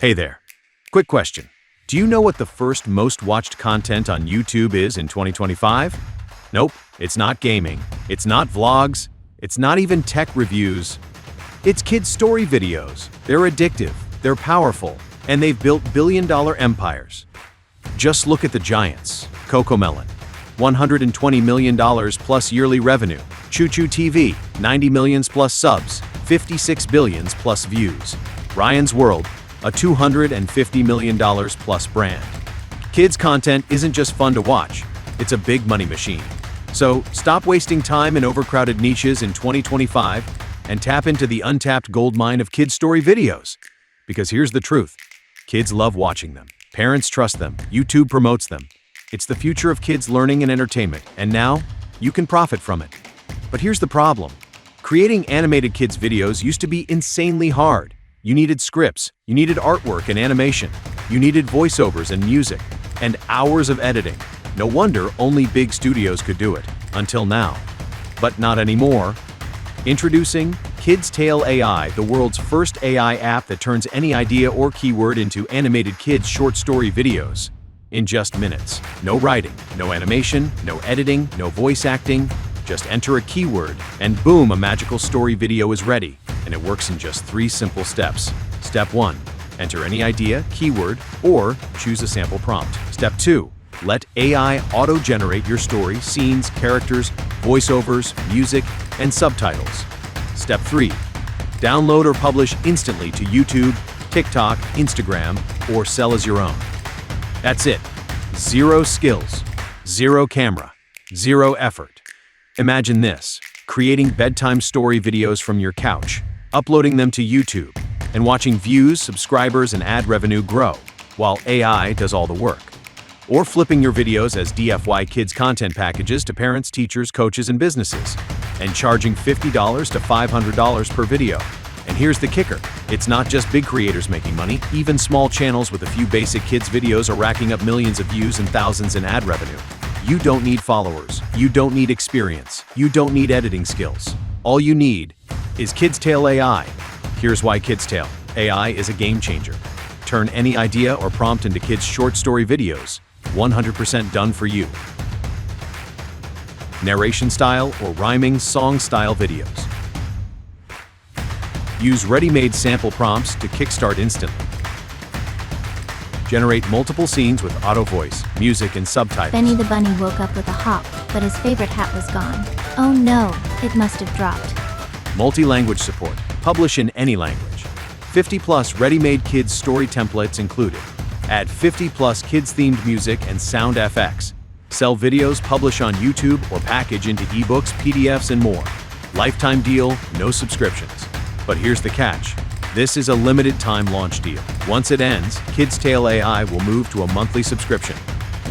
Hey there. Quick question. Do you know what the first most watched content on YouTube is in 2025? Nope, it's not gaming. It's not vlogs. It's not even tech reviews. It's kids' story videos. They're addictive, they're powerful, and they've built billion-dollar empires. Just look at the giants. CoComelon, $120 million plus yearly revenue. Choo Choo TV, 90 million plus subs, 56 billion plus views. Ryan's World, a $250 million plus brand. Kids' content isn't just fun to watch, it's a big money machine. So stop wasting time in overcrowded niches in 2025 and tap into the untapped goldmine of kids' story videos. Because here's the truth, kids love watching them. Parents trust them. YouTube promotes them. It's the future of kids' learning and entertainment, and now you can profit from it. But here's the problem. Creating animated kids' videos used to be insanely hard. You needed scripts, you needed artwork and animation, you needed voiceovers and music, and hours of editing. No wonder only big studios could do it, until now. But not anymore. Introducing KidsTale AI, the world's first AI app that turns any idea or keyword into animated kids' short story videos in just minutes. No writing, no animation, no editing, no voice acting. Just enter a keyword, and boom, a magical story video is ready. And it works in just 3 simple steps. Step 1, enter any idea, keyword, or choose a sample prompt. Step 2, let AI auto-generate your story, scenes, characters, voiceovers, music, and subtitles. Step 3, download or publish instantly to YouTube, TikTok, Instagram, or sell as your own. That's it. 0 skills, 0 camera, 0 effort. Imagine this, creating bedtime story videos from your couch, uploading them to YouTube, and watching views, subscribers, and ad revenue grow, while AI does all the work. Or flipping your videos as DIY kids content packages to parents, teachers, coaches, and businesses, and charging $50 to $500 per video. And here's the kicker, it's not just big creators making money, even small channels with a few basic kids videos are racking up millions of views and thousands in ad revenue. You don't need followers, you don't need experience, you don't need editing skills. All you need is KidsTale AI. Here's why KidsTale AI is a game changer. Turn any idea or prompt into kids' short story videos, 100% done for you. Narration style or rhyming song style videos. Use ready-made sample prompts to kickstart instantly. Generate multiple scenes with auto voice, music, and subtitles. Benny the bunny woke up with a hop, but his favorite hat was gone. Oh no, it must have dropped. Multi-language support. Publish in any language. 50+ ready-made kids story templates included. Add 50+ kids-themed music and sound FX. Sell videos, publish on YouTube, or package into ebooks, PDFs, and more. Lifetime deal, no subscriptions. But here's the catch. This is a limited time launch deal. Once it ends, KidsTale AI will move to a monthly subscription.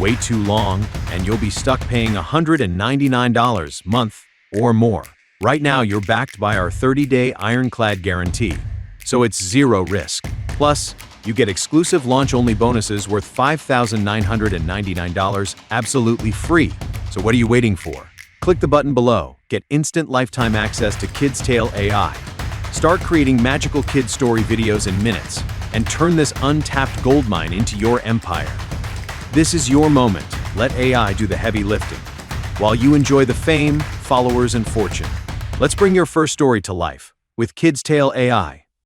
Wait too long, and you'll be stuck paying $199 a month or more. Right now, you're backed by our 30-day ironclad guarantee, so it's 0 risk. Plus, you get exclusive launch-only bonuses worth $5,999 absolutely free. So what are you waiting for? Click the button below. Get instant lifetime access to KidsTale AI. Start creating magical kid story videos in minutes and turn this untapped goldmine into your empire. This is your moment. Let AI do the heavy lifting, while you enjoy the fame, followers, and fortune. Let's bring your first story to life with KidsTale AI.